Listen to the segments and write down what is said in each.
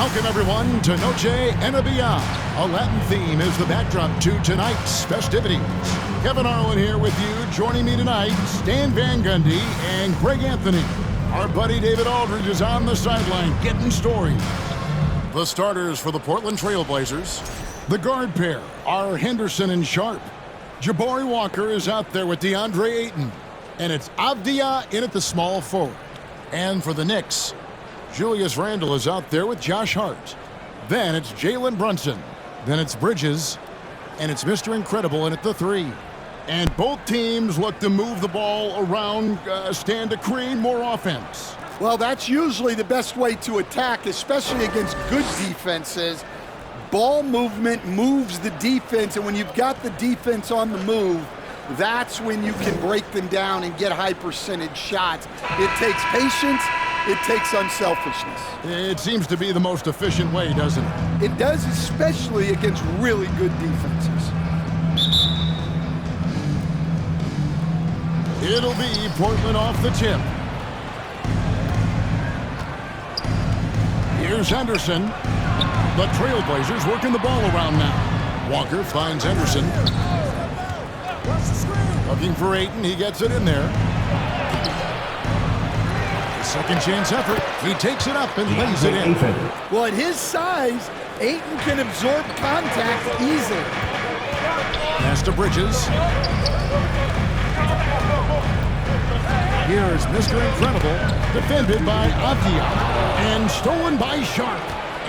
Welcome, everyone, to Noche Enabia. A Latin theme is the backdrop to tonight's festivities. Kevin Arlen here with you. Joining me tonight, Stan Van Gundy and Greg Anthony. Our buddy David Aldridge is on the sideline getting stories. The starters for the Portland Trail Blazers. The guard pair are Henderson and Sharp. Jabari Walker is out there with DeAndre Ayton. And it's Avdia in at the small forward. And for the Knicks, Julius Randle is out there with Josh Hart. Then it's Jalen Brunson. Then it's Bridges. And it's Mr. Incredible in at the 3. And both teams look to move the ball around, stand to create more offense. Well, that's usually the best way to attack, especially against good defenses. Ball movement moves the defense, and when you've got the defense on the move, that's when you can break them down and get high percentage shots. It takes patience. It takes unselfishness. It seems to be the most efficient way, doesn't it? It does, especially against really good defenses. It'll be Portland off the tip. Here's Henderson. The Trailblazers working the ball around now. Walker finds Henderson. Looking for Ayton. He gets it in there. Second chance effort. He takes it up and lays it in. Well, at his size, Ayton can absorb contact easily. Pass to Bridges. Here's Mr. Incredible, defended by Avdia, and stolen by Sharp.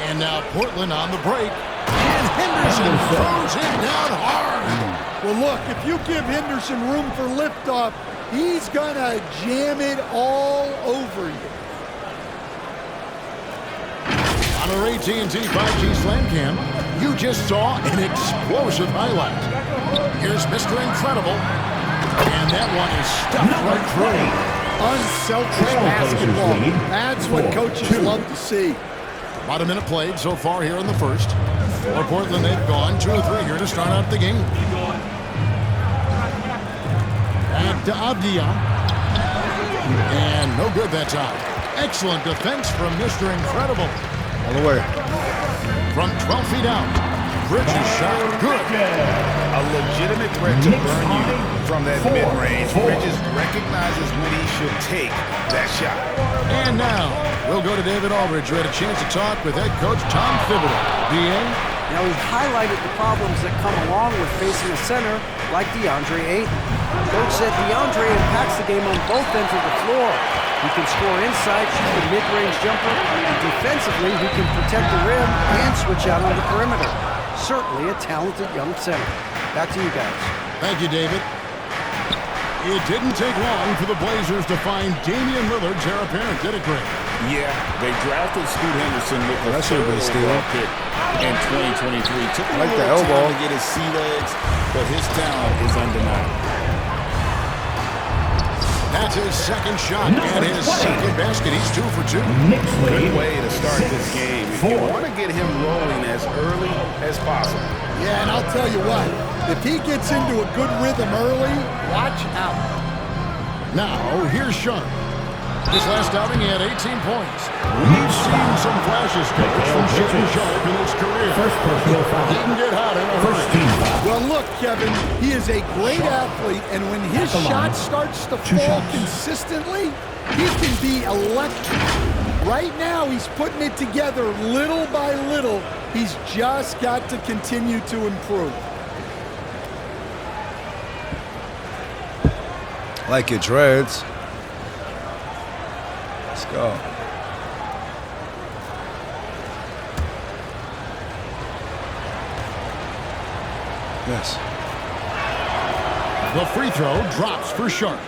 And now Portland on the break, and Henderson throws it down hard. Well, look, if you give Henderson room for liftoff, he's gonna jam it all over you. On our AT&T 5G Slam Cam, you just saw an explosive highlight. Here's Mr. Incredible. And that one is stuffed right through. Unselfish basketball. That's what coaches love to see. About a minute played so far here in the first. For Portland, they've gone 2 or 3 here to start out the game. Back to Avdia. And no good that time. Excellent defense from Mr. Incredible. All the way. From 12 feet out. Bridges shot good. A legitimate threat to burn you from that mid-range. Bridges recognizes when he should take that shot. And now, we'll go to David Aldridge, who had a chance to talk with head coach Tom Thibodeau. D.A.? Now, he highlighted the problems that come along with facing a center like DeAndre Ayton. Coach said DeAndre impacts the game on both ends of the floor. He can score inside, shoot a mid-range jumper, and defensively, he can protect the rim and switch out on the perimeter. Certainly a talented young center. Back to you guys. Thank you, David. It didn't take long for the Blazers to find Damian Lillard's heir apparent, did it, Greg? Yeah, they drafted Scoot Henderson with the third overall pick in 2023. Took him a little time to get his sea legs, but his talent is undeniable. That's his second shot and his second basket. He's 2 for 2. Good way to start this game. You want to get him rolling as early as possible. Yeah, and I'll tell you what, if he gets into a good rhythm early, watch out. Now, here's Sharp. His last outing, he had 18 points. We've seen some flashes, coach, from Shaedon Sharp in his career. He can get hot in a hurry. Well, look, Kevin, he is a great athlete, and when his shot starts to fall consistently, he can be electric. Right now, he's putting it together little by little. He's just got to continue to improve. Like your dreads. Let's go. Yes. The free throw drops for Sharp.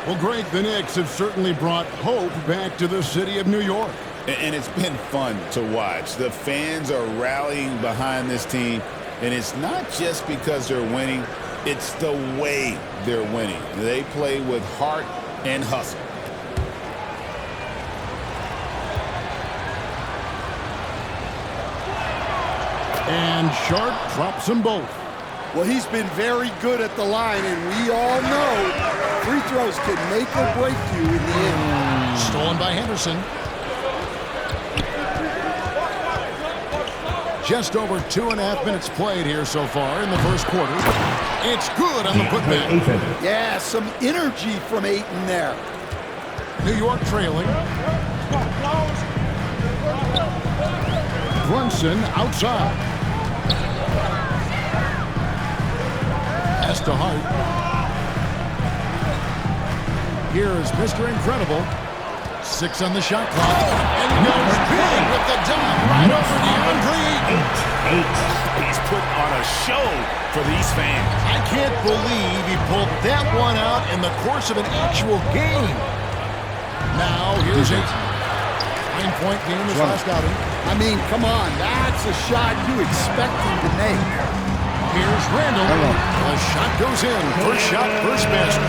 Well, Greg, the Knicks have certainly brought hope back to the city of New York. And it's been fun to watch. The fans are rallying behind this team, and it's not just because they're winning, it's the way they're winning. They play with heart and hustle. And Sharp drops them both. Well, he's been very good at the line, and we all know free throws can make or break you in the end. Stolen by Henderson. Just over 2.5 minutes played here so far in the first quarter. It's good on the putback. Yeah, some energy from Ayton there. New York trailing. Brunson outside. Pass to Hart. Here is Mr. Incredible. 6 on the shot clock. And he goes big with the dunk right over DeAndre Ayton. He's put on a show for these fans. I can't believe he pulled that one out in the course of an actual game. Now, here's Ayton. 9-point game his last outing. I mean, come on, that's a shot you expect him to make. Here's Randall. The shot goes in. First shot, first basket.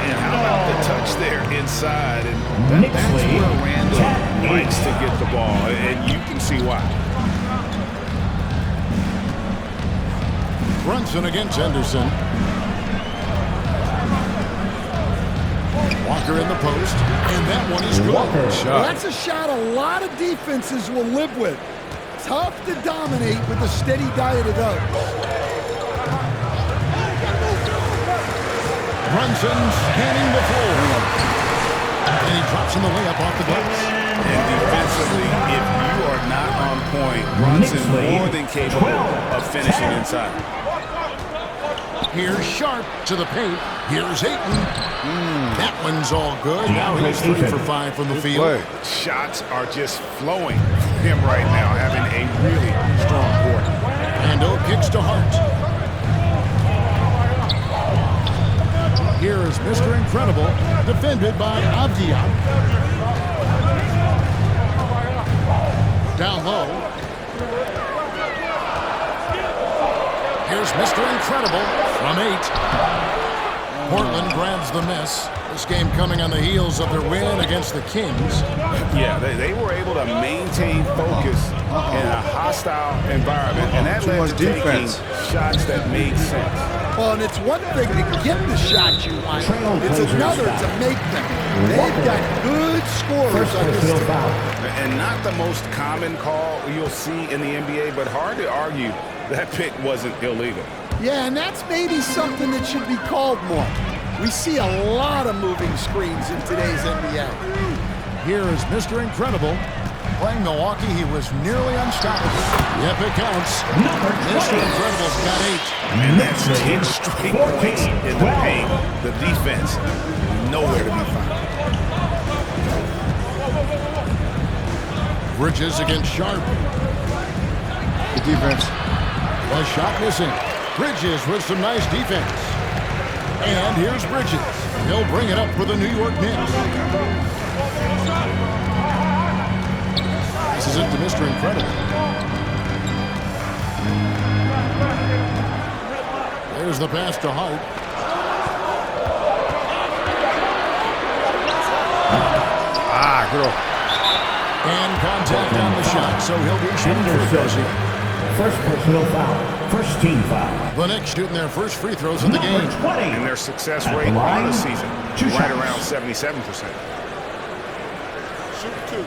And how about the touch there inside? And that's where Randall likes to get the ball, and you can see why. Brunson against Henderson. Walker in the post, and that one is good. Well, that's a shot a lot of defenses will live with. Tough to dominate with a steady diet of those. Brunson scanning the floor. And he drops in the layup off the glass. And defensively, if you are not on point, Brunson more than capable of finishing inside. Here's Sharp to the paint. Here's Ayton. That one's all good. Now he's 3 for 5 from the field. Shots are just flowing for him right now, having a really strong quarter. Randall kicks to Hart. Here is Mr. Incredible, defended by Avdia. Down low. Here's Mr. Incredible from 8. Portland grabs the miss. This game coming on the heels of their win against the Kings. Yeah, they were able to maintain focus in a hostile environment, and that led to taking shots that made sense. Well, and it's one thing to get the shot you want. It's another to make them. They've got good scorers on this team. And not the most common call you'll see in the NBA, but hard to argue that pick wasn't illegal. Yeah, and that's maybe something that should be called more. We see a lot of moving screens in today's NBA. Here is Mr. Incredible. Playing Milwaukee, he was nearly unstoppable. Yep, it counts. Mr. Incredible's got 8. And that's 10 straight points in the paint. The defense, nowhere to be found. Bridges against Sharp. Good defense. The shot missing. Bridges with some nice defense. And here's Bridges. He'll bring it up for the New York Knicks. This is it to Mr. Incredible. There's the pass to Hart. Good. And contact on the shot, so he'll be shooting free throws. First personal foul. First team foul. The Knicks shooting their first free throws of the game. And their success rate on the season, right around 77%. Shoot 2.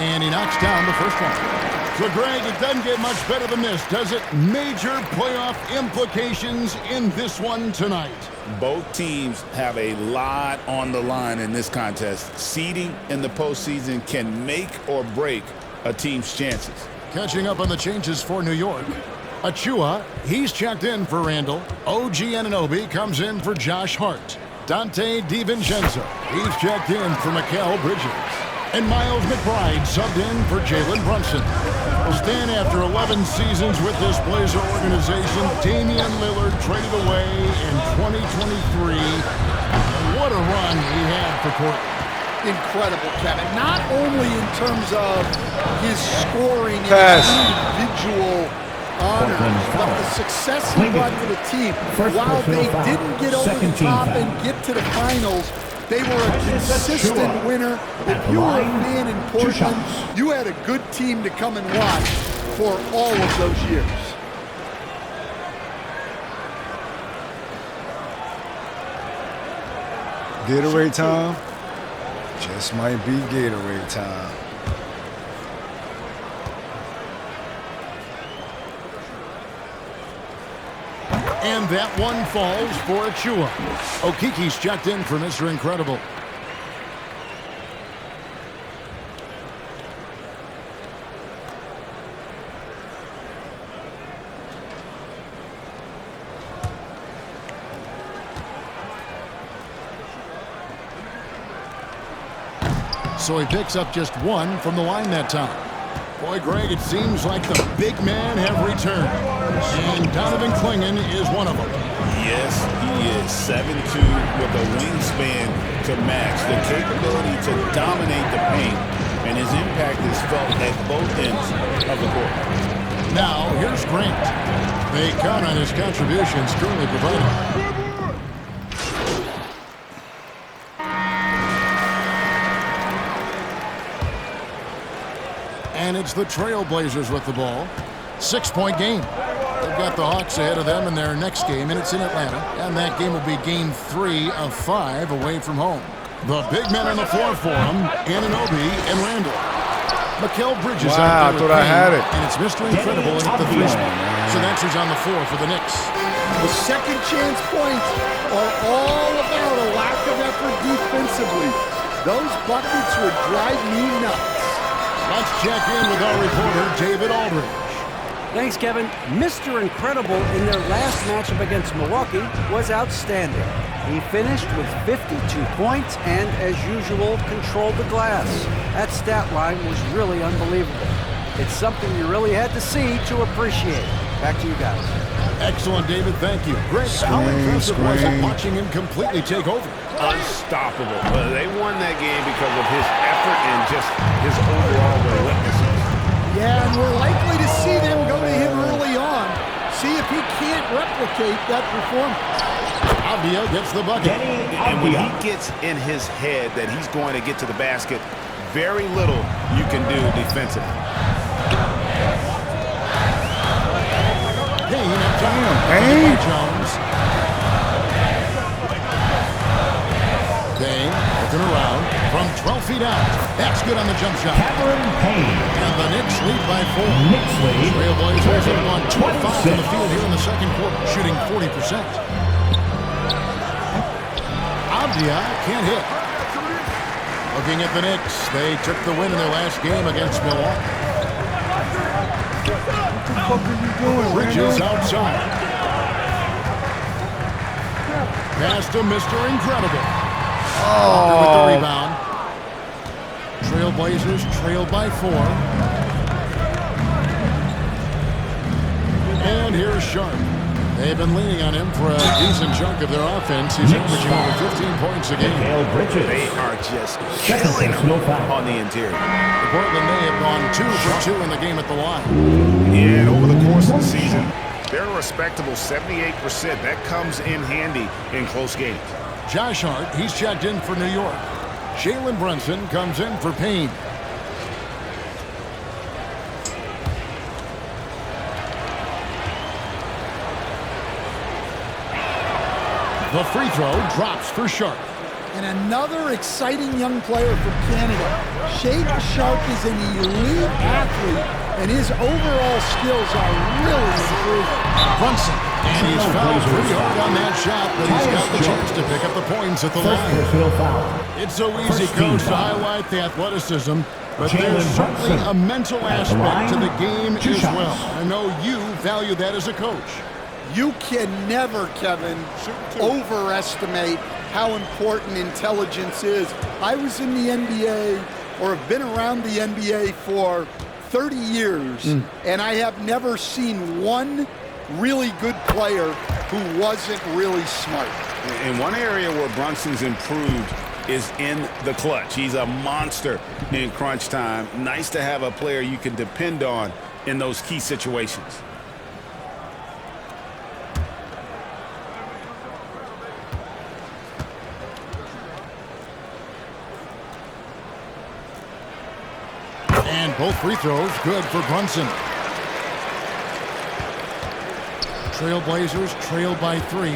And he knocks down the first one. So, Greg, it doesn't get much better than this, does it? Major playoff implications in this one tonight. Both teams have a lot on the line in this contest. Seeding in the postseason can make or break a team's chances. Catching up on the changes for New York. Achua, he's checked in for Randall. OG Anunoby comes in for Josh Hart. Dante DiVincenzo, he's checked in for Mikal Bridges. And Miles McBride subbed in for Jalen Brunson. Well, Stan, after 11 seasons with this Blazer organization, Damian Lillard traded away in 2023. What a run he had for Portland. Incredible, Kevin. Not only in terms of his scoring and individual honors, but the success he brought to the team. While they didn't get over the top and get to the finals, they were a consistent winner. If you were a fan in Portland, you had a good team to come and watch for all of those years. Gatorade time. Just might be Gatorade time. And that one falls for Achua. Okiki's checked in for Mr. Incredible. So he picks up just one from the line that time. Boy, Greg, it seems like the big men have returned. And Donovan Clingan is one of them. Yes, he is 7'2" with a wingspan to match, the capability to dominate the paint, and his impact is felt at both ends of the court. Now, here's Grant. They count on his contributions currently provided. And it's the Trailblazers with the ball. 6-point game. They've got the Hawks ahead of them in their next game, and it's in Atlanta. And that game will be game 3 of 5 away from home. The big men on the floor for them, Anunoby and Randall. Mikal Bridges out there with Payne, and it's Mr. Incredible in at the 3 spot. So that's who's on the floor for the Knicks. The second chance points are all about a lack of effort defensively. Those buckets would drive me nuts. Let's check in with our reporter, David Aldridge. Thanks, Kevin. Mr. Incredible in their last matchup against Milwaukee was outstanding. He finished with 52 points and, as usual, controlled the glass. That stat line was really unbelievable. It's something you really had to see to appreciate. Back to you guys. Excellent, David. Thank you. Greg, how impressive was it watching him completely take over? Unstoppable. They won that game because of his effort and just his overall relentlessness. Yeah, and we're likely to see them go to him early on. See if he can't replicate that performance. Abdia gets the bucket. And when he gets in his head that he's going to get to the basket, very little you can do defensively. Payne up top. Jones. Payne looking around from 12 feet out. That's good on the jump shot. And the Knicks lead by 4. Trailblazers have won 25 from the field here in the second quarter, shooting 40%. Abdia can't hit. Looking at the Knicks, they took the win in their last game against Milwaukee. What the fuck are you doing, Bridges outside. Pass to Mr. Incredible. Walker with the rebound. Trailblazers trail by 4. And here's Sharp. They've been leaning on him for a decent chunk of their offense. He's averaging over 15 points a game. They are just killing him on the interior. Portland may have gone 2 for 2 in the game at the line. Yeah, and over the course of the season, they're a respectable 78%. That comes in handy in close games. Josh Hart, he's checked in for New York. Jalen Brunson comes in for Payne. The free throw drops for Sharp. And another exciting young player from Canada. Shaedon Sharp is an elite athlete, and his overall skills are really improving. Brunson, and he's fouled pretty hard on that shot, but he's got the chance to pick up the points at the line. It's so easy, Coach, to highlight the athleticism, but there's certainly a mental aspect to the game as well. I know you value that as a coach. You can never, Kevin, overestimate how important intelligence is. I was in the NBA, or have been around the NBA for 30 years, and I have never seen one really good player who wasn't really smart. In one area where Brunson's improved is in the clutch. He's a monster in crunch time. Nice to have a player you can depend on in those key situations. And both free throws good for Brunson. Trailblazers trail by 3.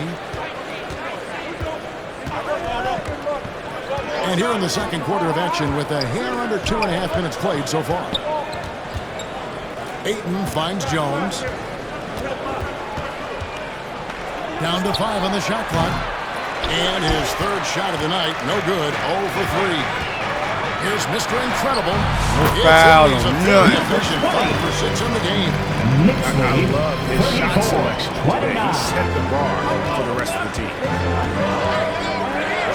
And here in the second quarter of action with a hair under 2.5 minutes played so far. Ayton finds Jones. Down to 5 on the shot clock. And his third shot of the night, no good, 0 for 3. Here's Mr. Incredible. No foul, He's a none. very efficient 5 for 6 in the game. I love his shot selection today. He set the bar for the rest of the team.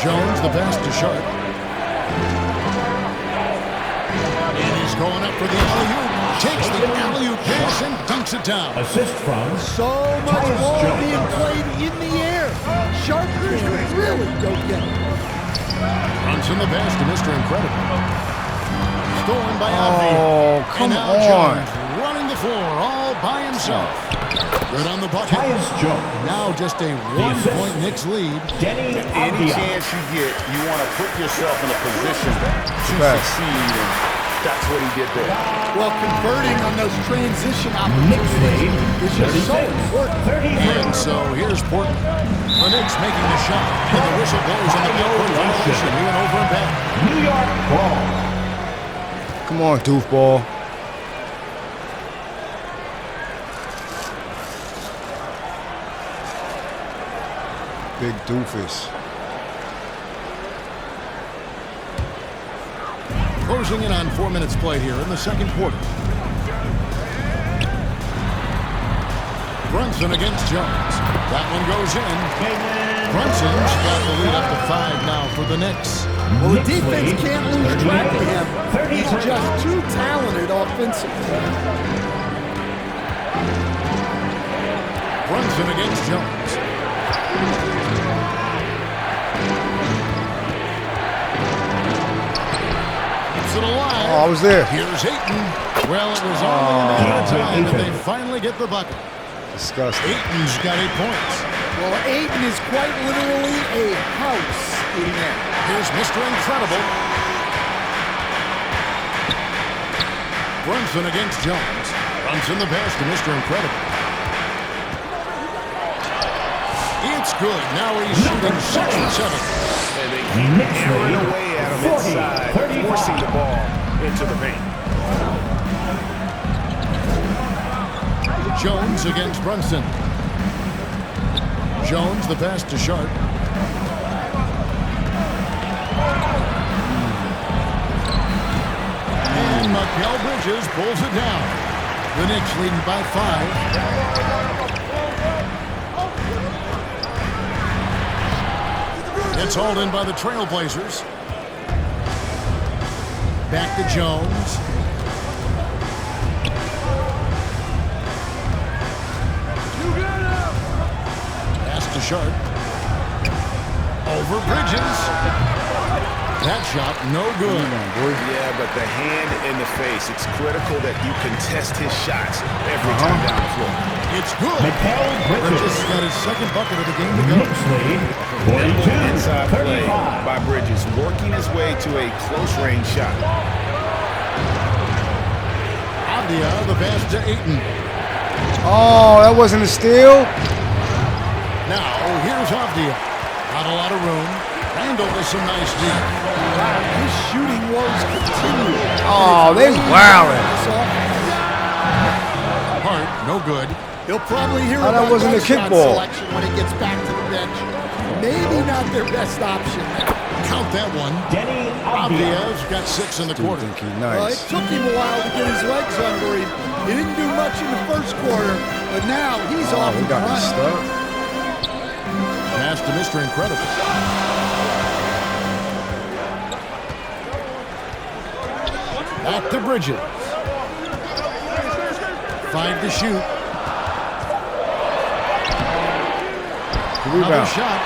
Jones, the pass to Sharp. And he's going up for the alley-oop. Takes the alley-oop pass and dunks it down. Assist from So much ball being played in the air. Sharpers really go get it. Runs in the pass to Mr. Incredible. Stolen by Avdia. Oh, come and now on. Jones running the floor all by himself. Good on the bucket. Tyus Jones. Now just a 1-point Knicks lead. Denny Any Avdia. chance you get, you want to put yourself in a position to Facts. succeed, and that's what he did there. Well, converting on those transition Knicks lead. opportunities is just so 36. important. 33. And so here's Portland. The Knicks making the shot. And the whistle blows on the backcourt violation. He went over and back. New York ball. Come on, doofball. Big doofus. Closing in on 4 minutes played here in the second quarter. Brunson against Jones. That one goes in. Brunson's got the lead up to 5 now for the Knicks. Well, the defense can't lose track of him. He's just too talented offensively. Brunson against Jones. Keeps it alive. Oh, I was there. Here's Ayton. Well, it was only a matter of time that they finally get the bucket. Disgusting. Ayton's got 8 points. Well, Ayton is quite literally a house in there. Here's Mr. Incredible. Brunson against Jones. Brunson the pass to Mr. Incredible. It's good. Now he's shooting 6 from 7. And they keep hammering away at him inside, forcing the ball into the paint. Jones against Brunson. Jones the pass to Sharp. And Mikal Bridges pulls it down. The Knicks leading by 5. It's hauled in by the Trailblazers. Back to Jones. Pass to Sharp. Over Bridges. That shot, no good. Yeah, but the hand in the face, it's critical that you contest his shots every time down the floor. It's good. Mikal Bridges Bridges. got his second bucket of the game to go. Knicks lead. Inside play 42-35. by Bridges, working his way to a close-range shot. Avdia, the pass to Ayton. Oh, that wasn't a steal? Now, here's Avdia. Not a lot of room. Randall with some nice D. His shooting woes continue. Oh, they wildin'. Hart, no good. He'll probably hear Oh, that about wasn't a shot kickball. selection when he gets back to the bench. Maybe not their best option there. Count that one. Denny Avdia. Avdia's got 6 in the Dude, quarter. think he Well, it nice. took him a while to get his legs under him. He didn't do much in the first quarter, but now he's Oh, off he and got me running. stuck. Pass to Mr. Incredible. Back to Bridges. 5 to shoot. Another Rebound. shot.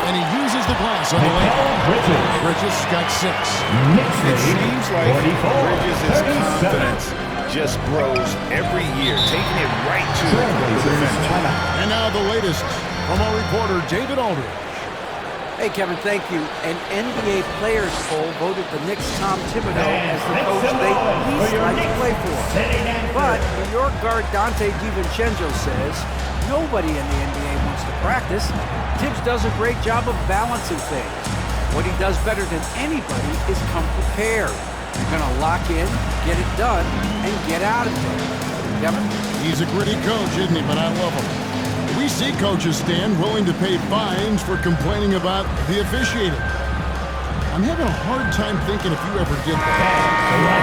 And he uses the glass on the layup. Mikal Bridges. Bridges got 6. Knicks It lead. seems like 44. Bridges' 37. confidence just grows every year, taking it right to the Trailblazers defense. timeout. And now the latest from our reporter, David Aldridge. Hey, Kevin, thank you. An NBA players poll voted the Knicks' Tom Thibodeau as the coach they least like to play for. But New York guard Dante DiVincenzo says nobody in the NBA wants to practice. Tibbs does a great job of balancing things. What he does better than anybody is come prepared. You're going to lock in, get it done, and get out of there. Kevin? He's a gritty coach, isn't he? But I love him. We see coaches, Stan, willing to pay fines for complaining about the officiating. I'm having a hard time thinking if you ever did that.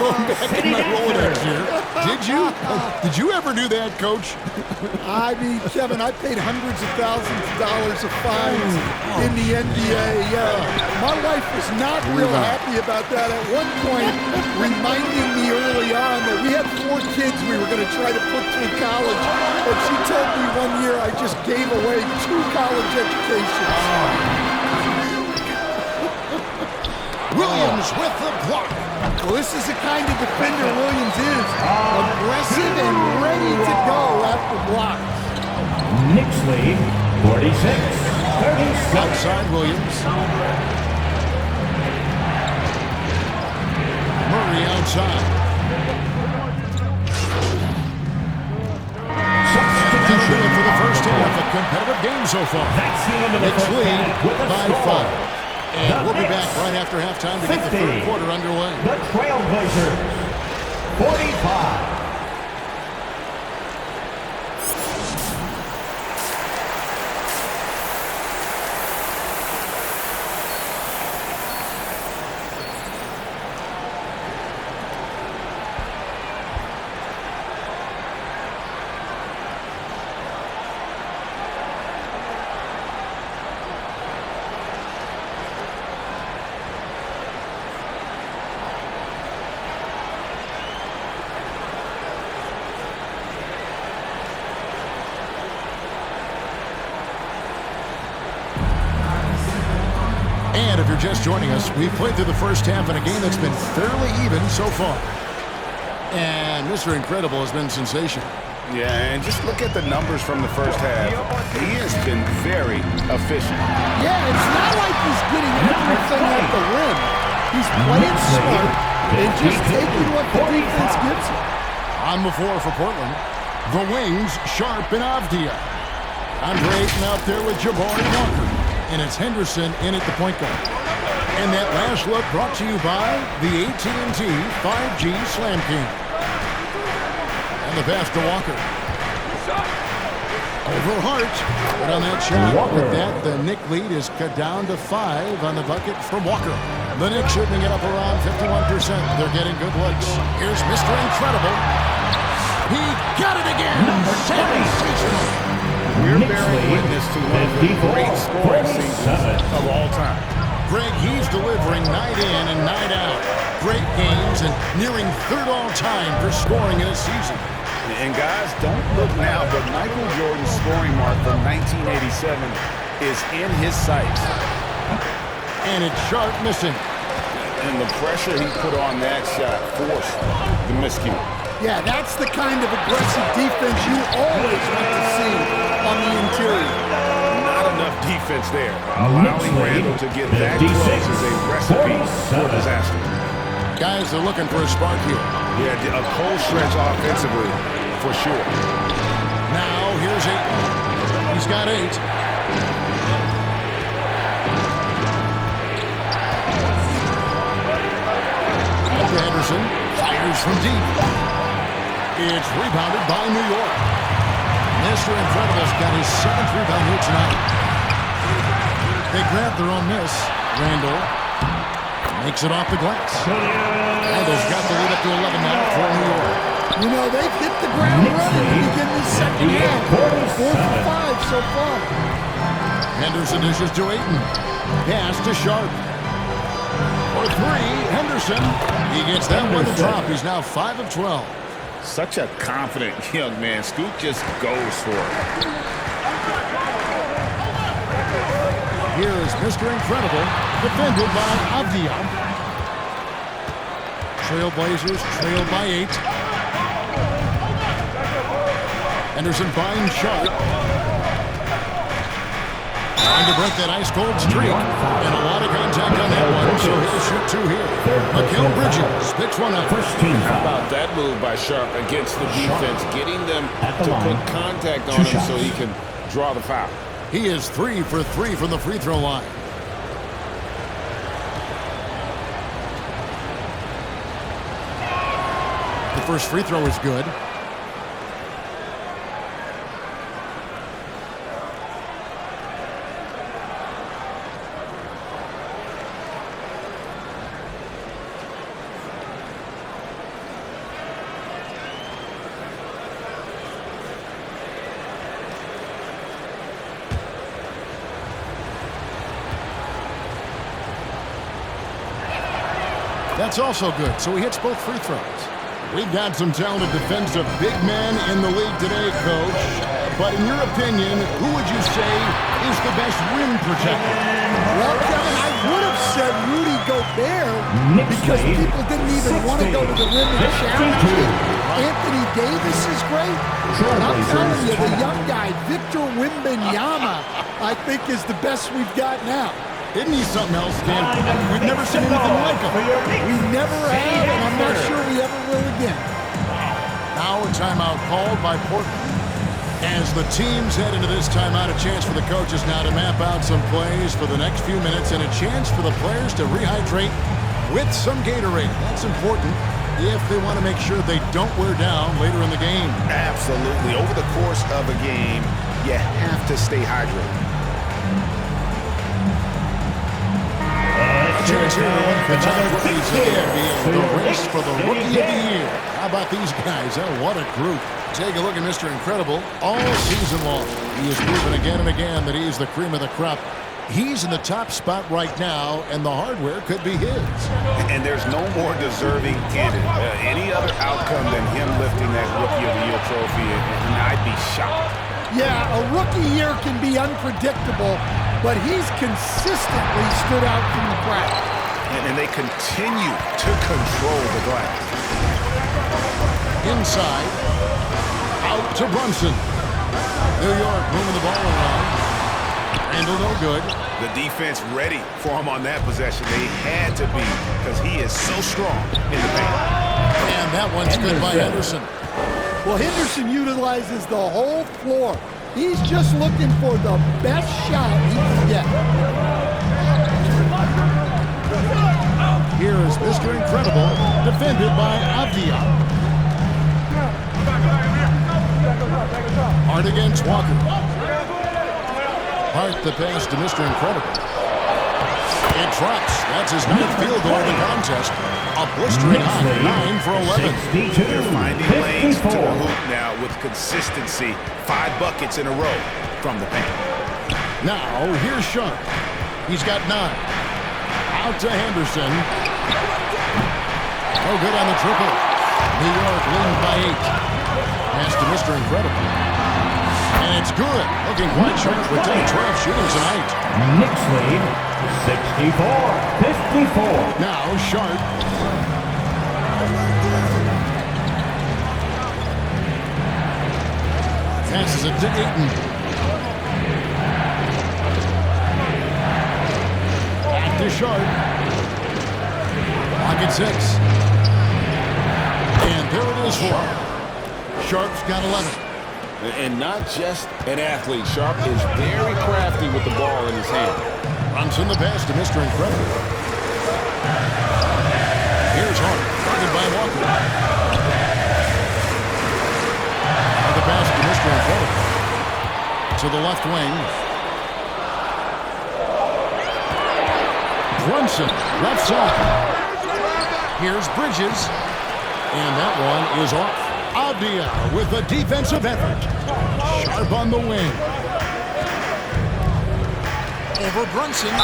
Going back in my Rolodex here. Did you ever do that, Coach? I mean, Kevin, I paid hundreds of thousands of dollars of fines in the NBA. My wife was not real happy about that. At one point, reminding me early on that we had 4 kids we were going to try to put through college. And she told me one year I just gave away 2 college educations. Williams with the block. Well, this is the kind of defender Williams is. Aggressive and ready to go after blocks. Knicks lead, 46-36. Outside Williams. Murray outside. That'll do it for the first half. A competitive game so far. That's the end of the Knicks first lead half with a by score. 5. And we'll be back right after halftime to get the third quarter underway. The Trailblazers, 45. And if you're just joining us, we've played through the first half in a game that's been fairly even so far. And Mr. Incredible has been sensational. Yeah, and just look at the numbers from the first half. He has been very efficient. Yeah, it's not like he's getting everything at the rim. He's playing smart and just taking what the defense gives him. On the floor for Portland, the wings, Sharp and Avdia. Andre Ayton out there with Jabari Walker. And it's Henderson in at the point guard. And that last look brought to you by the AT&T 5G Slam King. And the pass to Walker. Over Hart. But on that shot, with that, the Knicks lead is cut down to 5 on the bucket from Walker. The Knicks shooting it up around 51%. They're getting good looks. Here's Mr. Incredible. He got it again. Sensational. We're bearing witness to one of the great scoring seasons of all time. Greg, he's delivering night in and night out. Great games and nearing 3rd all-time for scoring in a season. And guys, don't look now, but Michael Jordan's scoring mark from 1987 is in his sights. And it's Sharp missing. And the pressure he put on that shot forced the miscue. Yeah, that's the kind of aggressive defense you always want to see on the interior. Not enough defense there. Allowing Randall to get that close is a recipe for disaster. Guys are looking for a spark here. Yeah, a cold stretch offensively, for sure. Now, here's 8. He's got 8. Henderson fires from deep. It's rebounded by New York. Mr. Incredible's got his 7th rebound here tonight. They grab their own miss. Randall makes it off the glass. Randall's got the lead up to 11 now for New York. You know, they've hit the ground running to begin this second half. 4 for 5 so far. Henderson dishes to Ayton. Pass to Sharp. For 3, Henderson. He gets that one to drop. He's now 5 of 12. Such a confident young man. Scoot just goes for it. Here is Mr. Incredible, defended by Avdia. Trailblazers trail by 8. Henderson finds Sharp. Trying to break that ice-cold streak. And a lot of contact on that one, so he'll shoot 2 here. Mikal Bridges picks one up. How about that move by Sharp against the defense, getting them to put contact on him so he can draw the foul. He is 3 for 3 from the free throw line. The first free throw is good. That's also good, so he hits both free throws. We've got some talented defensive big men in the league today, Coach. But in your opinion, who would you say is the best rim protector? Well, Kevin, I would have said Rudy Gobert because people didn't even want to go to the rim and challenge it. Anthony Davis is great. But I'm telling you, the young guy, Victor Wembanyama, I think is the best we've got now. Isn't he something else, Dan? We've never seen anything like him. We never have, and I'm not sure we ever will again. Now a timeout called by Portland. As the teams head into this timeout, a chance for the coaches now to map out some plays for the next few minutes and a chance for the players to rehydrate with some Gatorade. That's important if they want to make sure they don't wear down later in the game. Absolutely. Over the course of a game, you have to stay hydrated. Chance here to look at the top rookies in the NBA. The race for the Rookie of the Year. How about these guys? Oh, what a group. Take a look at Mr. Incredible all season long. He has proven again and again that he's the cream of the crop. He's in the top spot right now, and the hardware could be his. And there's no more deserving candidate. Any other outcome than him lifting that Rookie of the Year trophy, and I'd be shocked. Yeah, a rookie year can be unpredictable, but he's consistently stood out from the crowd. And they continue to control the glass. Inside, out to Brunson. New York moving the ball around. Handle no good. The defense ready for him on that possession. They had to be because he is so strong in the paint. And that one's good by Henderson. Well, Henderson utilizes the whole floor. He's just looking for the best shot he can get. Here is Mr. Incredible, defended by Avdia. Hart against Walker. Hart the pass to Mr. Incredible. It drops. That's his ninth field goal of the contest. A blistering hot 9 for 11. They're finding lanes to the hoop now with consistency. 5 buckets in a row from the paint. Now, here's Sharp. He's got 9. Out to Henderson. No good on the triple. New York leading by 8. Pass to Mr. Incredible. And it's good. Looking quite sharp with 10-12 shooting tonight. Knicks lead 64-54. Now Sharp. Passes it to Ayton. Back to Sharp. Pocket 6. And there it is for him. Sharp's got 11. And not just an athlete. Sharp is very crafty with the ball in his hand. Brunson the pass to Mr. Incredible. Here's Hart, guarded by Walker. Now the pass to Mr. Incredible. To the left wing. Brunson, left side. Here's Bridges. And that one is off. Avdia with a defensive effort. Sharp on the wing. Over Brunson.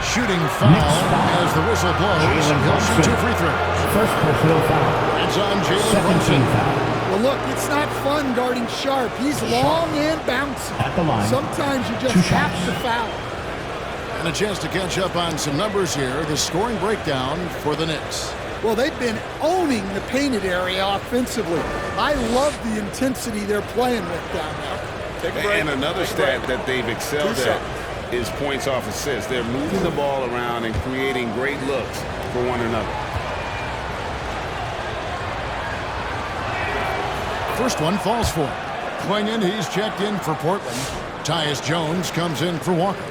Shooting foul as the whistle blows. He'll shoot 2 free throws. First personal foul. It's on Jalen Second Brunson. team foul. Well, look, it's not fun guarding Sharp. He's long and bouncy. At the line. Sometimes you just 2 have shots. to foul. And a chance to catch up on some numbers here. The scoring breakdown for the Knicks. Well, they've been owning the painted area offensively. I love the intensity they're playing with down there. And another stat that they've excelled at is points off assists. They're moving the ball around and creating great looks for one another. First one falls for him. Klingon, he's checked in for Portland. Tyus Jones comes in for Walker.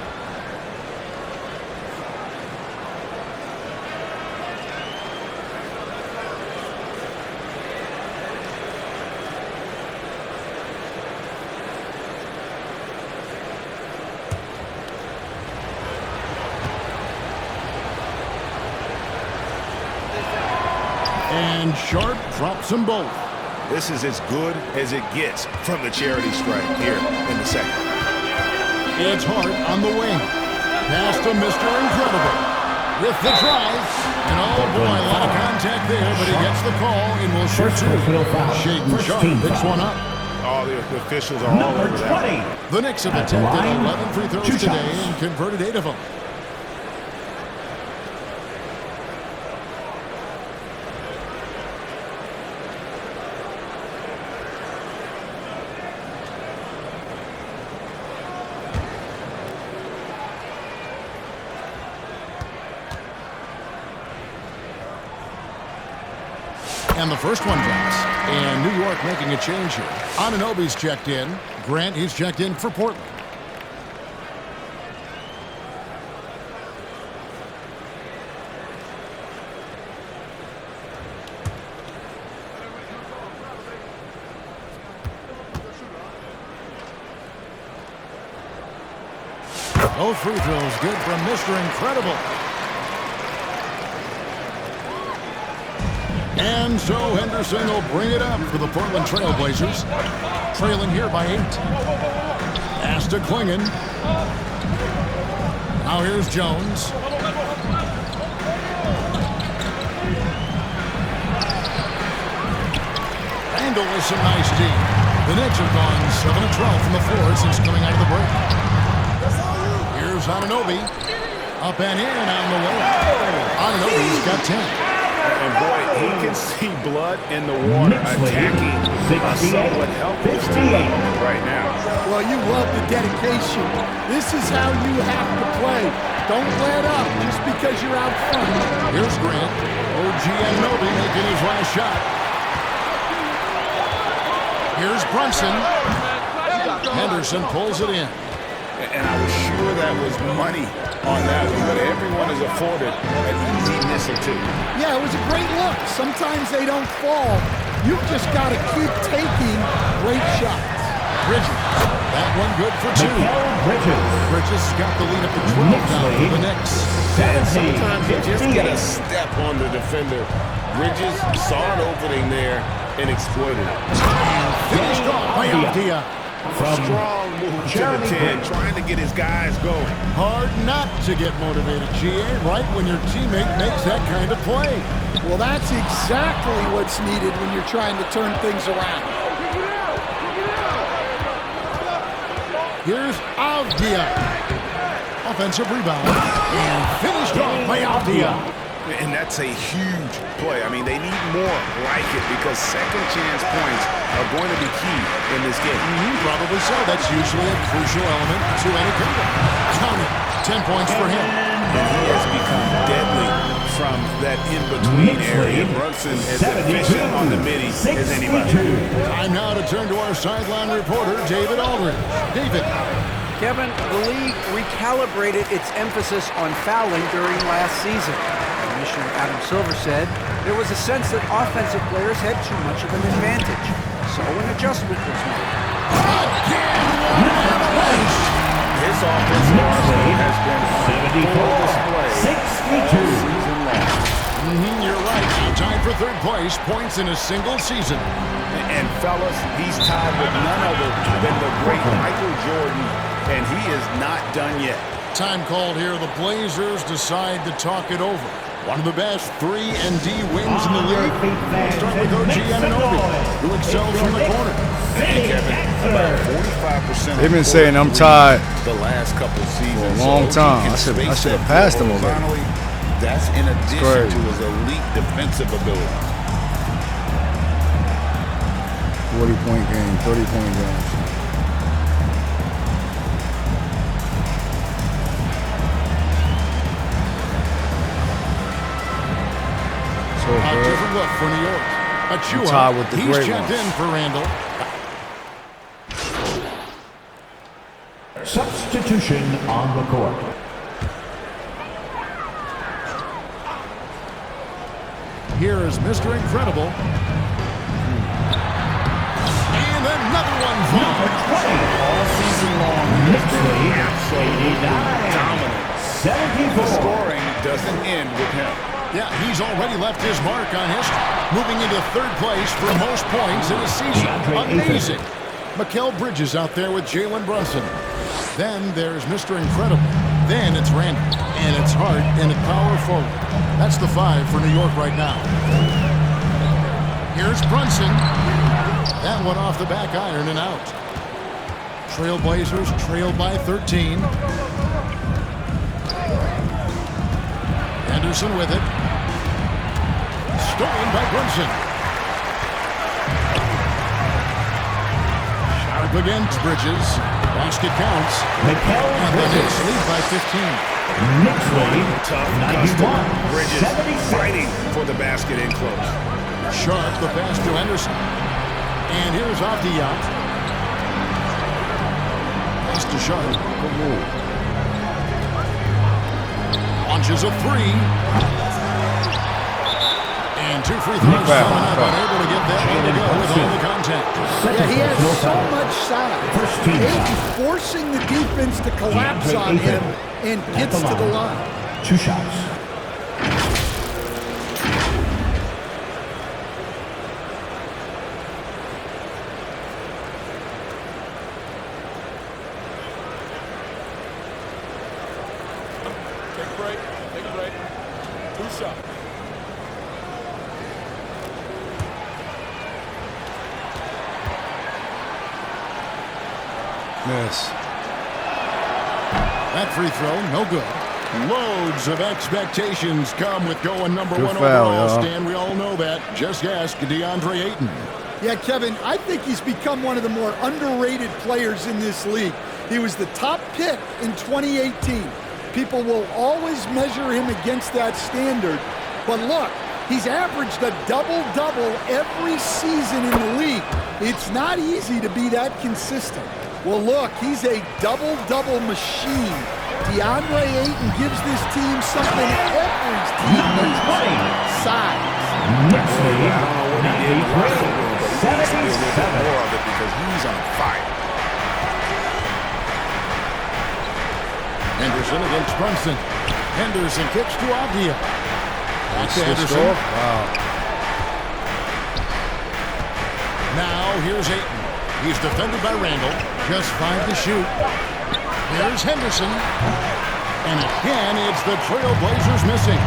And Sharp drops them both. This is as good as it gets from the charity stripe here in the second. It's Hart on the wing. Pass to Mr. Incredible. With the drive. And oh boy, a lot of contact there, but he gets the call and will shoot two. Shaden Sharp picks one up. Oh, the officials are all over that. The Knicks have attempted 11 free throws today and converted 8 of them. And the first one drops. And New York making a change here. Anunoby's checked in. Grant, he's checked in for Portland. Both free throws good from Mr. Incredible. And so Henderson will bring it up for the Portland Trail Blazers. Trailing here by 8. Pass to Klingon. Now here's Jones. Randall with some nice D. The Knicks have gone 7 of 12 from the floor since coming out of the break. Here's Anunoby. Up and in on the way. Anunoby's got 10. And boy, he can see blood in the water attacking a somewhat helpless team right now. Well, you love the dedication. This is how you have to play. Don't let up just because you're out front. Here's Grant. OG Anunoby making his last shot. Here's Brunson. Henderson pulls it in. And I was sure that was money on that one, but everyone is afforded an easy miss or two. Yeah, it was a great look. Sometimes they don't fall. You've just got to keep taking great shots. Bridges. That one good for 2. Bridges got the lead up to 12 now for the Knicks. And sometimes you just get a step on the defender. Bridges saw an opening there and exploited it. Finished off by Avdia. Strong move to the 10, trying to get his guys going. Hard not to get motivated, GA, right when your teammate makes that kind of play. Well, that's exactly what's needed when you're trying to turn things around. Here's Avdia. Offensive rebound. And finished off by Avdia. And that's a huge play. I mean, they need more like it because second chance points are going to be key in this game. Probably so. That's usually a crucial element to any comeback. Count it. 10 points for him. And he has become deadly from that in-between area. Brunson is efficient on the midi as anybody. Time now to turn to our sideline reporter, David Aldridge. David. Kevin, the league recalibrated its emphasis on fouling during last season. Commissioner Adam Silver said there was a sense that offensive players had too much of an advantage. So an adjustment was made. His offensive arsenal has been full display all season long. You're right. Tied for 3rd place, points in a single season. And fellas, he's tied with none other than the great Michael Jordan, and he is not done yet. Time called here. The Blazers decide to talk it over. One of the best 3-and-D wins in the league. We'll start with OG Anunoby, who excels from the corner. Hey, Kevin, about 45%. They've been saying I'm tired the last couple seasons. for a long time. I should have passed him already. That's in addition to his elite defensive ability. 40-point game, 30-point games. A different look for New York. Tied with the he's great checked ones. in for Randall. Substitution on the court. Here is Mr. Incredible. And another one falls. All season long, Knicks lead 89-74. The scoring doesn't end with him. Yeah, he's already left his mark on history, moving into third place for most points in a season. Amazing. Mikal Bridges out there with Jalen Brunson. Then there's Mr. Incredible. Then it's Randall. And it's Hart in at power forward. That's the 5 for New York right now. Here's Brunson. That one off the back iron and out. Trailblazers trailed by 13. Henderson with it. Stolen by Brunson. Shot up against Bridges. Basket counts. And the Knicks lead by 15. Knicks lead. Tough 91. customer. Bridges 76. fighting for the basket in close. Sharp the pass to Henderson. And here's Avdia. Pass to Sharp. Launches a 3. And 2 free throws coming up. Unable to get that one to go with all the contact. Yeah, he has so much size. He's forcing the defense to collapse on him and gets to the line. 2 shots. Take a break. 2 shots. Miss. That free throw, no good. Loads of expectations come with going number Good 1 foul, overall, y'all. Stan. We all know that. Just ask DeAndre Ayton. Yeah, Kevin, I think he's become one of the more underrated players in this league. He was the top pick in 2018. People will always measure him against that standard. But look, he's averaged a double-double every season in the league. It's not easy to be that consistent. Well, look, he's a double-double machine. DeAndre Ayton gives this team something every team needs: size. Knicks lead. I don't know what he did in the locker room, but he needs to do a little bit 77. more of it because he's on fire. Henderson against Brunson. Henderson kicks to Avdia. Back to Henderson. Wow. Now here's Ayton. He's defended by Randall. Just 5 to shoot. Here's Henderson. And again, it's the Trailblazers missing.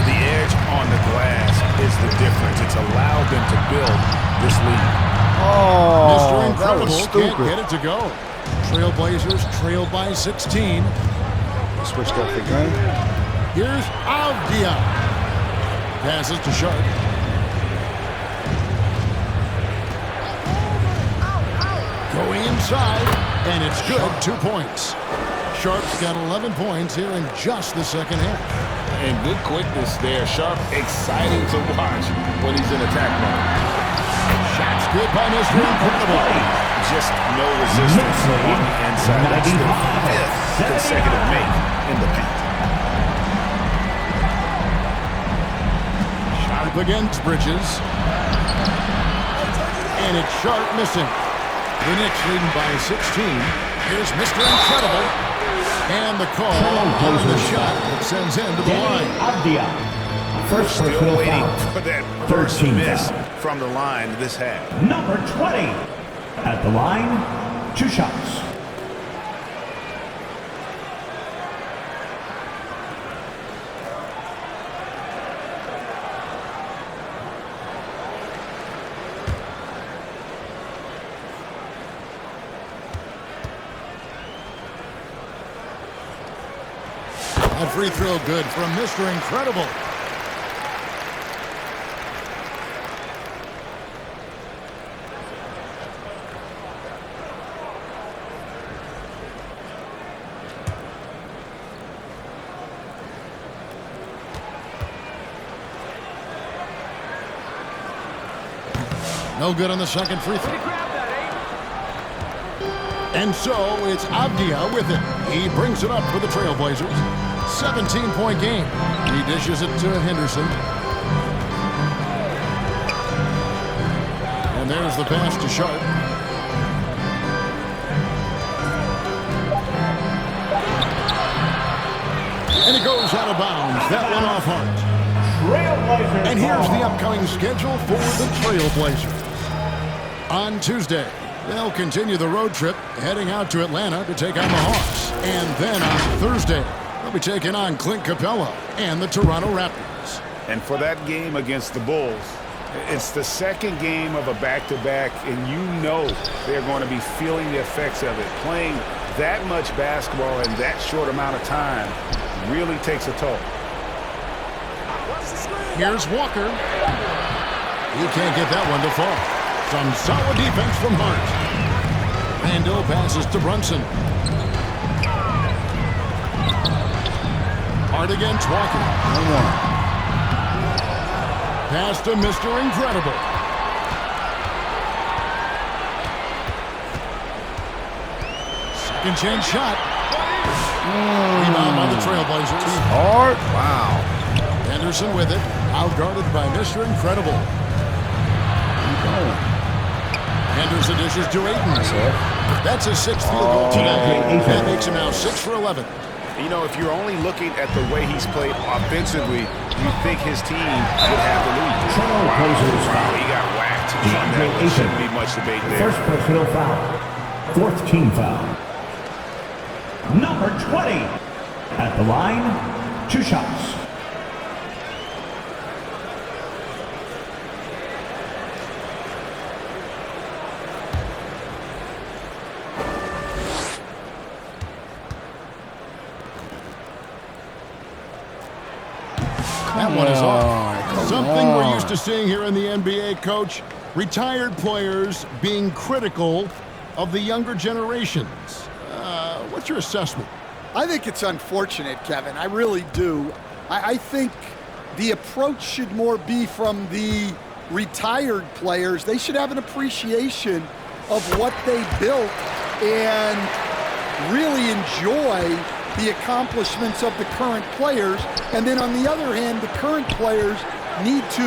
The edge on the glass is the difference. It's allowed them to build this lead. Mr. Oh, that Incredible was can't stupid. get it to go. Trailblazers trail by 16. Switched up the game. Here's Avdia. Passes to Sharp. Going inside, and it's good. 2 points. Sharp's got 11 points here in just the second half. And good quickness there. Sharp, exciting to watch when he's in attack mode. Shots good by Mr. Incredible. Just no resistance on the inside. That's the 5th consecutive make in the paint. Shot up against Bridges. And it's Sharp missing. The Knicks leading by 16. Here's Mr. Incredible. And the call on the shot that sends him to the line. Avdia. First Still personal waiting foul. for that first 13 miss foul. from the line this half. Number 20. At the line, 2 shots. That free throw good from Mr. Incredible. No good on the second free throw. And so it's Avdia with it. He brings it up for the Trailblazers. 17-point game. He dishes it to Henderson. And there's the pass to Sharp. And it goes out of bounds. That one off Hart. Trailblazers. And here's the upcoming schedule for the Trailblazers. On Tuesday, they'll continue the road trip, heading out to Atlanta to take on the Hawks. And then on Thursday, they'll be taking on Clint Capella and the Toronto Raptors. And for that game against the Bulls, it's the second game of a back-to-back, and you know they're going to be feeling the effects of it. Playing that much basketball in that short amount of time really takes a toll. Here's Walker. He can't get that one to fall. Some solid defense from Hart. Randall passes to Brunson. Hart against Walker. Pass to Mr. Incredible. Second chance shot. Rebound by the Trailblazers. Hard. Wow. Henderson with it. Outguarded by Mr. Incredible. Henderson dishes to Ayton. That's his 6th field goal today. That makes him now 6 for 11. You know, if you're only looking at the way he's played offensively, you think his team would have the lead. Wow, he got whacked. There shouldn't be much debate there. First personal foul. 4th team foul. Number 20. At the line, 2 shots. That one is off. Something we're used to seeing here in the NBA, Coach. Retired players being critical of the younger generations. What's your assessment? I think it's unfortunate, Kevin. I really do. I think the approach should more be from the retired players. They should have an appreciation of what they built and really enjoy the accomplishments of the current players. And then on the other hand, the current players need to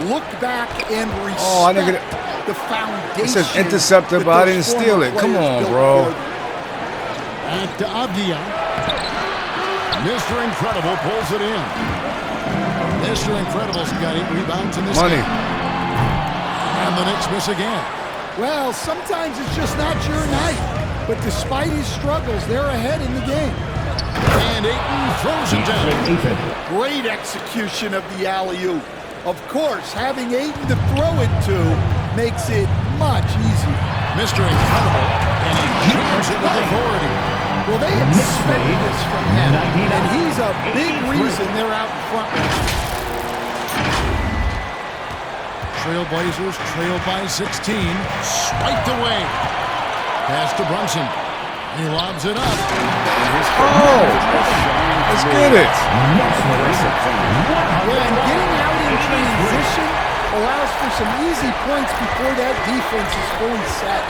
look back and respect the foundation. It says intercepted, but I didn't steal it. Come on, bro. Back to Avdia. Mr. Incredible pulls it in. Mr. Incredible's got 8 rebounds in this game. And the Knicks miss again. Well, sometimes it's just not your night. But despite his struggles, they're ahead in the game. And Ayton throws it down. Great execution of the alley-oop. Of course, having Ayton to throw it to makes it much easier. Mr. Incredible, and he jams it with authority. Well, they expect this from him, and he's a big reason they're out in front right now. Trailblazers trail by 16. Swiped away. Pass to Brunson. He lobs it up. Let's get it. Yeah, and getting out in transition allows for some easy points before that defense is fully set.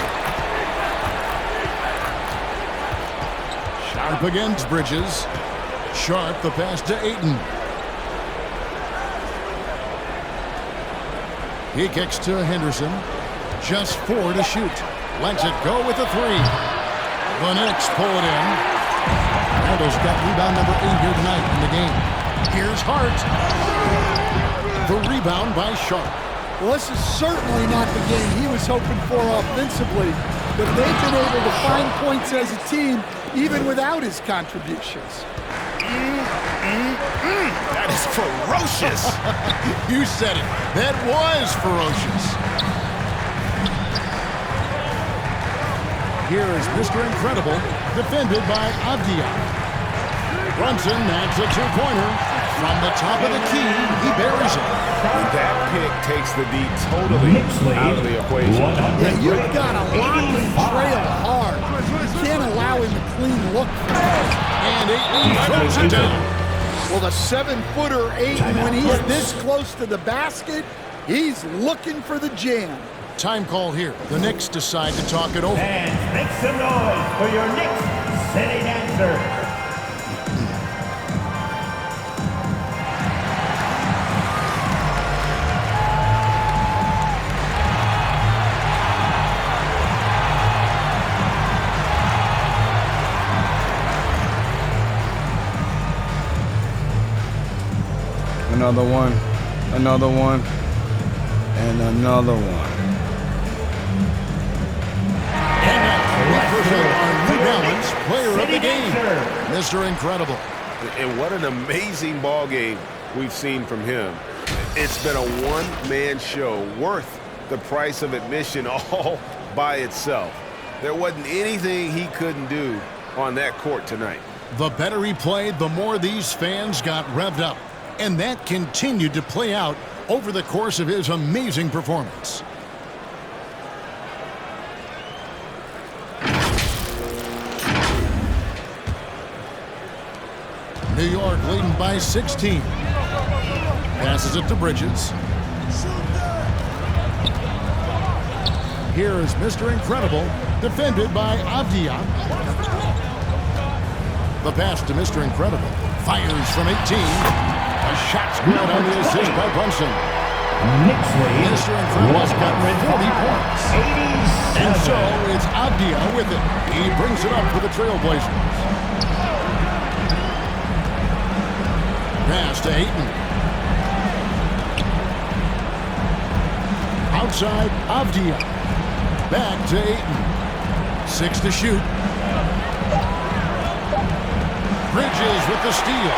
Sharp against Bridges. Sharp the pass to Ayton. He kicks to Henderson. Just 4 to shoot. Lets it go with a 3. The Knicks pull it in. Randall's got rebound number 8 here tonight in the game. Here's Hart. The rebound by Sharp. Well, this is certainly not the game he was hoping for offensively, but they've been able to find points as a team even without his contributions. That is ferocious. You said it. That was ferocious. Here is Mr. Incredible, defended by Avdia. Brunson adds a 2-pointer. From the top of the key, he buries it. And that pick takes the D totally out of the equation. Yeah, you've got to lock and trail hard. You can't allow him to clean look. And Ayton throws it down. Well, the 7-footer Ayton, when he's this close to the basket, he's looking for the jam. Time call here. The Knicks decide to talk it over. And make some noise for your Knicks city dancer. Another one. Another one. And another one. And now, we present our New Balance Player of the Game, Mr. Incredible. And what an amazing ball game we've seen from him. It's been a one-man show worth the price of admission all by itself. There wasn't anything he couldn't do on that court tonight. The better he played, the more these fans got revved up. And that continued to play out over the course of his amazing performance. New York leading by 16. Passes it to Bridges. Here is Mr. Incredible, defended by Avdia. The pass to Mr. Incredible. Fires from 18. A shot squared on the assist by Brunson. Mr. Incredible's got 40 points. And so it's Avdia with it. He brings it up for the Trailblazers. Pass to Ayton. Outside, Avdia. Back to Ayton. 6 to shoot. Bridges with the steal.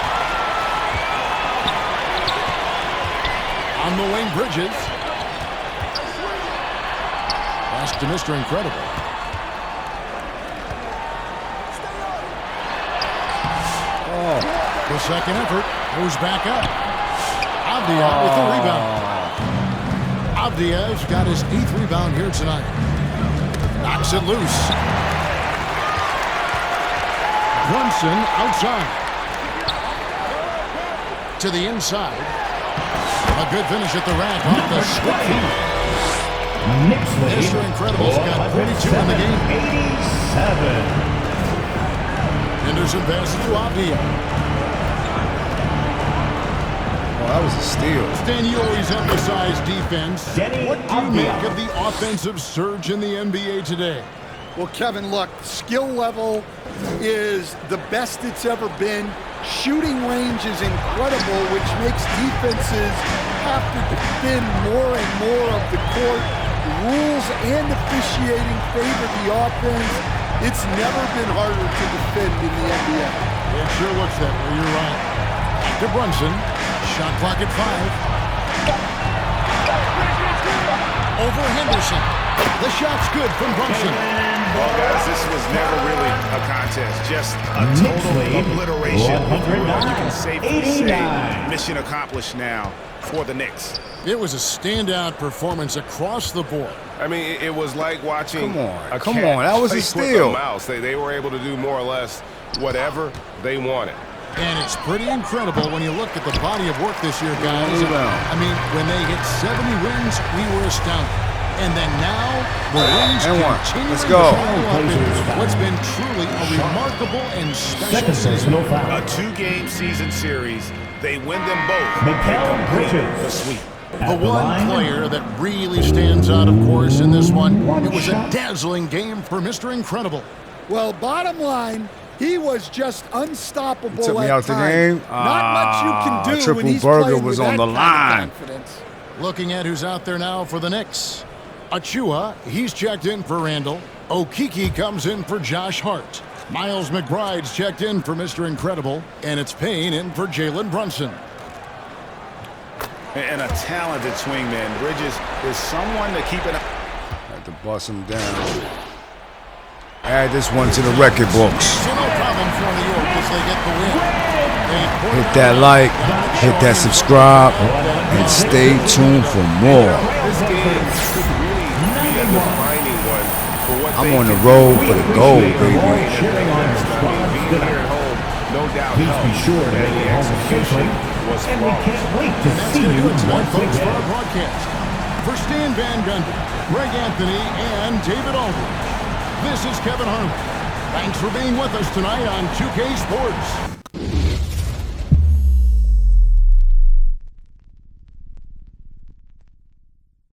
On the wing, Bridges. Pass to Mr. Incredible. The second effort goes back up. Avdia with the rebound. Avdia's got his 8th rebound here tonight. Knocks it loose. Brunson outside. To the inside. A good finish at the rack off the slip feed. Mr. Incredible's got 42 in the game. 87. Henderson passes to Avdia. That was a steal. Stan, you always emphasize defense. What do you make Avdia. of the offensive surge in the NBA today? Well, Kevin, look, skill level is the best it's ever been. Shooting range is incredible, which makes defenses have to defend more and more of the court. Rules and officiating favor the offense. It's never been harder to defend in the NBA. It sure looks that way. You're right. Back to Brunson. Shot clock at 5. Over Henderson. The shot's good from Brunson. Well, guys, this was never really a contest. Just a total obliteration. You can safely say mission accomplished now for the Knicks. It was a standout performance across the board. I mean, it was like watching Come on, that was a steal. Mouse. They were able to do more or less whatever they wanted. And it's pretty incredible when you look at the body of work this year, guys. I mean, when they hit 70 wins, we were astounded. And then now, the wins continue. Let's go. What's been truly a remarkable and special season. A 2-game season series. They win them both. Mikal Bridges. The sweep. The one player that really stands out, of course, in this one, it was a dazzling game for Mr. Incredible. Well, bottom line, he was just unstoppable. Took me at out the times. game. Not much you can do Triple when he's burger playing was with on that the kind line. of confidence. Looking at who's out there now for the Knicks. Achua, he's checked in for Randall. Okiki comes in for Josh Hart. Miles McBride's checked in for Mr. Incredible. And it's Payne in for Jalen Brunson. And a talented swingman. Bridges is someone to keep an eye. Had to bust him down. Add this one to the record books. So no problem for New York as they get the win. Hit that like, hit that subscribe, and stay tuned for more. This game could really be a defining one for what I'm they on the can road do. for the gold, baby. Cheering on his squad Being here at home, no doubt. Please be sure to that make the it home execution safely. was And we flawless. can't wait to That's see going to you do it tonight, once folks, for our again. broadcast. For Stan Van Gundy, Greg Anthony, and David Aldridge, this is Kevin Harlan. Thanks for being with us tonight on 2K Sports.